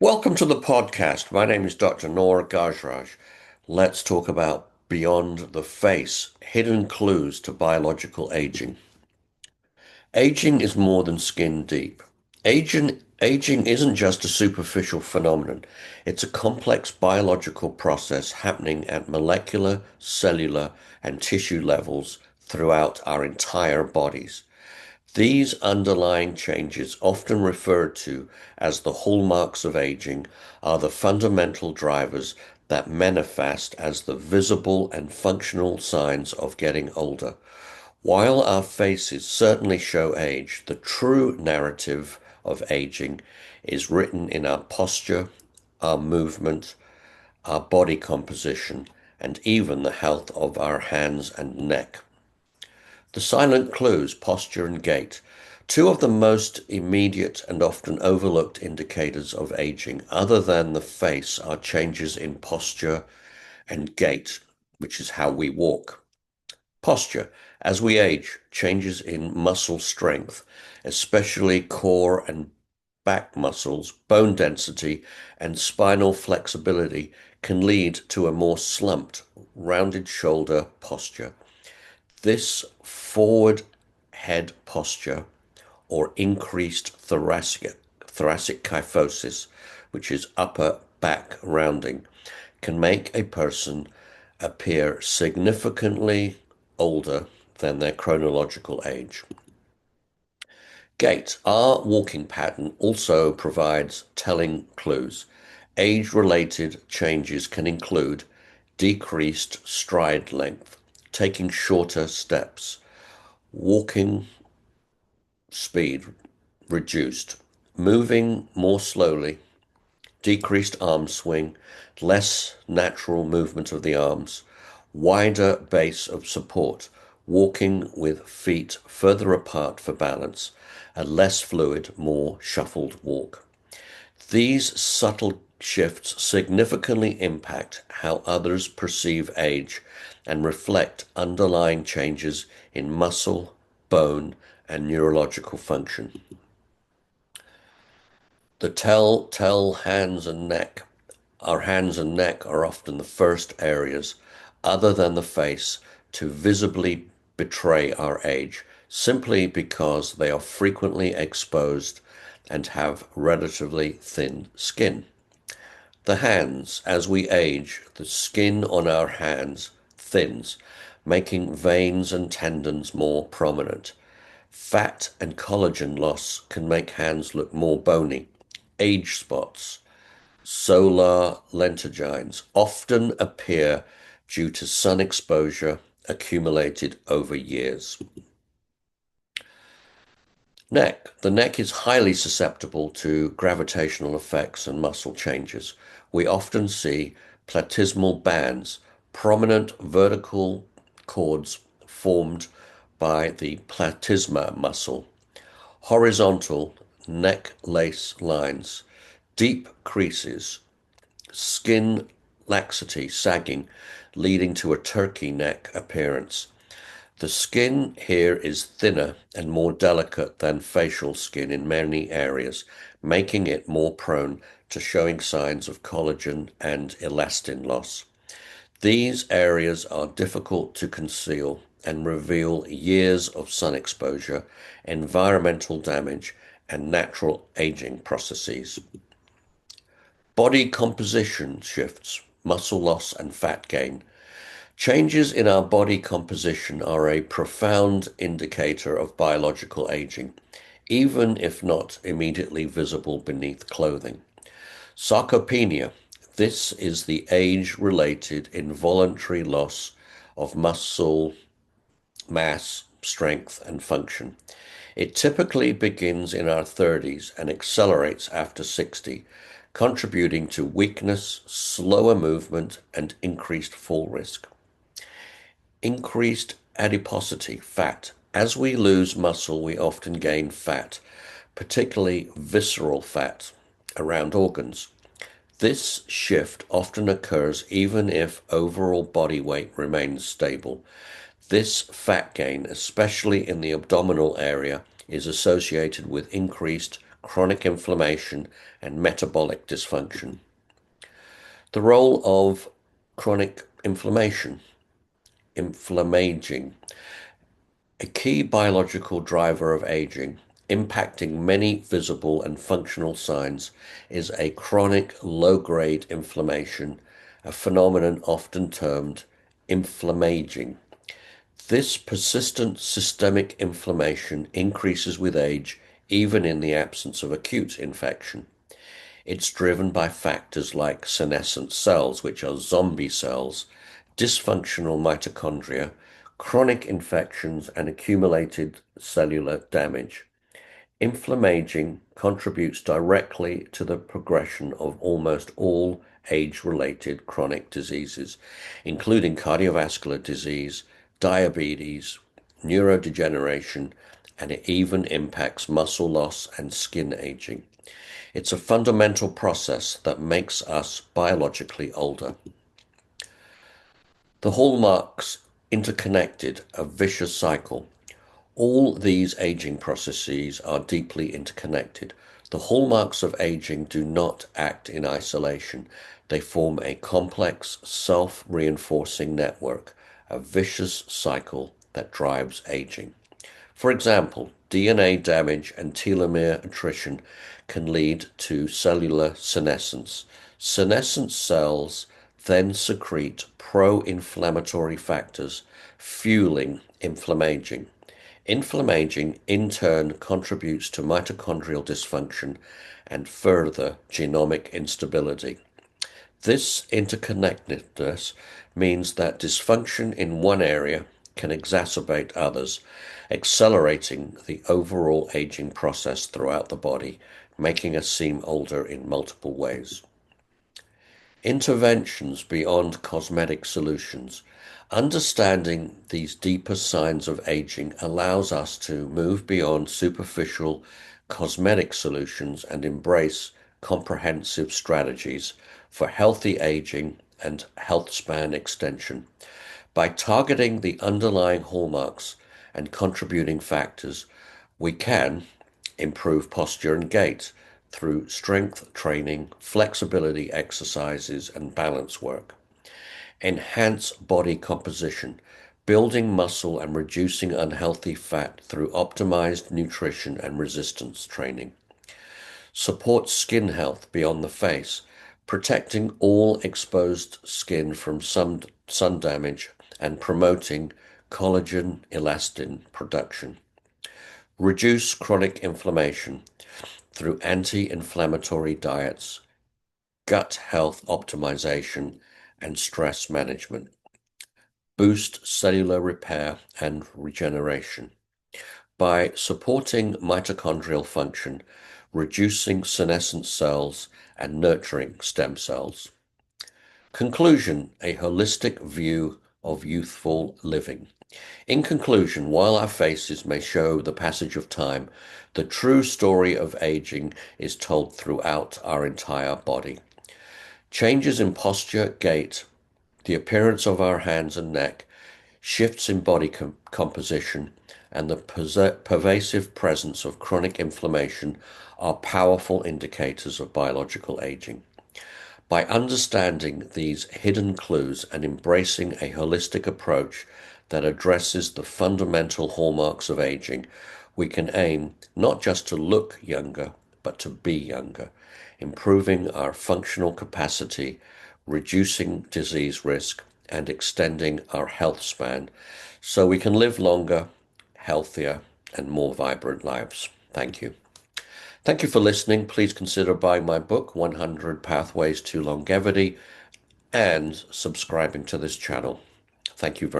Welcome to the podcast. My name is Dr. Noor Gajraj. Let's talk about Beyond the Face, hidden clues to biological aging. Aging is more than skin deep. Aging isn't just a superficial phenomenon. It's a complex biological process happening at molecular, cellular, and tissue levels throughout our entire bodies. These underlying changes, often referred to as the hallmarks of aging, are the fundamental drivers that manifest as the visible and functional signs of getting older. While our faces certainly show age, the true narrative of aging is written in our posture, our movement, our body composition, and even the health of our hands and neck. The silent clues, posture and gait, two of the most immediate and often overlooked indicators of aging, other than the face, are changes in posture and gait, which is how we walk. Posture, as we age, changes in muscle strength, especially core and back muscles, bone density, and spinal flexibility can lead to a more slumped, rounded shoulder posture. This forward head posture or increased thoracic kyphosis, which is upper back rounding, can make a person appear significantly older than their chronological age. Gait, our walking pattern, also provides telling clues. Age-related changes can include decreased stride length, taking shorter steps, walking speed reduced, moving more slowly, decreased arm swing, less natural movement of the arms, wider base of support, walking with feet further apart for balance, a less fluid, more shuffled walk. These subtle shifts significantly impact how others perceive age and reflect underlying changes in muscle, bone, and neurological function. The telltale hands and neck. Our hands and neck are often the first areas, other than the face, to visibly betray our age, simply because they are frequently exposed and have relatively thin skin. The hands, as we age, the skin on our hands thins, making veins and tendons more prominent. Fat and collagen loss can make hands look more bony. Age spots, solar lentigines, often appear due to sun exposure accumulated over years. Neck. The neck is highly susceptible to gravitational effects and muscle changes. We often see platysmal bands, prominent vertical cords formed by the platysma muscle, horizontal neck lace lines, deep creases, skin laxity, sagging, leading to a turkey neck appearance. The skin here is thinner and more delicate than facial skin in many areas, making it more prone to showing signs of collagen and elastin loss. These areas are difficult to conceal and reveal years of sun exposure, environmental damage, and natural aging processes. Body composition shifts, muscle loss, and fat gain. Changes in our body composition are a profound indicator of biological aging, even if not immediately visible beneath clothing. Sarcopenia. This is the age-related involuntary loss of muscle mass, strength, and function. It typically begins in our 30s and accelerates after 60, contributing to weakness, slower movement, and increased fall risk. Increased adiposity, fat. As we lose muscle, we often gain fat, particularly visceral fat around organs. This shift often occurs even if overall body weight remains stable. This fat gain, especially in the abdominal area, is associated with increased chronic inflammation, and metabolic dysfunction. The role of chronic inflammaging, a key biological driver of aging, impacting many visible and functional signs, is a chronic low-grade inflammation, a phenomenon often termed inflammaging. This persistent systemic inflammation increases with age, even in the absence of acute infection. It's driven by factors like senescent cells, which are zombie cells, dysfunctional mitochondria, chronic infections, and accumulated cellular damage. Inflammaging contributes directly to the progression of almost all age-related chronic diseases, including cardiovascular disease, diabetes, neurodegeneration, and it even impacts muscle loss and skin aging. It's a fundamental process that makes us biologically older. The hallmarks interconnected, a vicious cycle. All these aging processes are deeply interconnected. The hallmarks of aging do not act in isolation. They form a complex, self-reinforcing network, a vicious cycle that drives aging. For example, DNA damage and telomere attrition can lead to cellular senescence. Senescent cells then secrete pro-inflammatory factors, fueling inflammaging. Inflammaging in turn contributes to mitochondrial dysfunction and further genomic instability. This interconnectedness means that dysfunction in one area can exacerbate others, accelerating the overall aging process throughout the body, making us seem older in multiple ways. Interventions beyond cosmetic solutions. Understanding these deeper signs of aging allows us to move beyond superficial cosmetic solutions and embrace comprehensive strategies for healthy aging and health span extension. By targeting the underlying hallmarks and contributing factors, we can improve posture and gait through strength training, flexibility exercises, and balance work. Enhance body composition, building muscle and reducing unhealthy fat through optimized nutrition and resistance training. Support skin health beyond the face, protecting all exposed skin from sun damage and promoting collagen elastin production. Reduce chronic inflammation through anti-inflammatory diets, gut health optimization, and stress management. Boost cellular repair and regeneration. By supporting mitochondrial function, reducing senescent cells, and nurturing stem cells. Conclusion, a holistic view of youthful living. In conclusion, while our faces may show the passage of time, the true story of aging is told throughout our entire body. Changes in posture, gait, the appearance of our hands and neck, shifts in body composition, and the pervasive presence of chronic inflammation are powerful indicators of biological aging. By understanding these hidden clues and embracing a holistic approach that addresses the fundamental hallmarks of aging, we can aim not just to look younger, but to be younger, improving our functional capacity, reducing disease risk, and extending our health span so we can live longer, healthier, and more vibrant lives. Thank you. Thank you for listening. Please consider buying my book, 100 Pathways to Longevity, and subscribing to this channel. Thank you very much.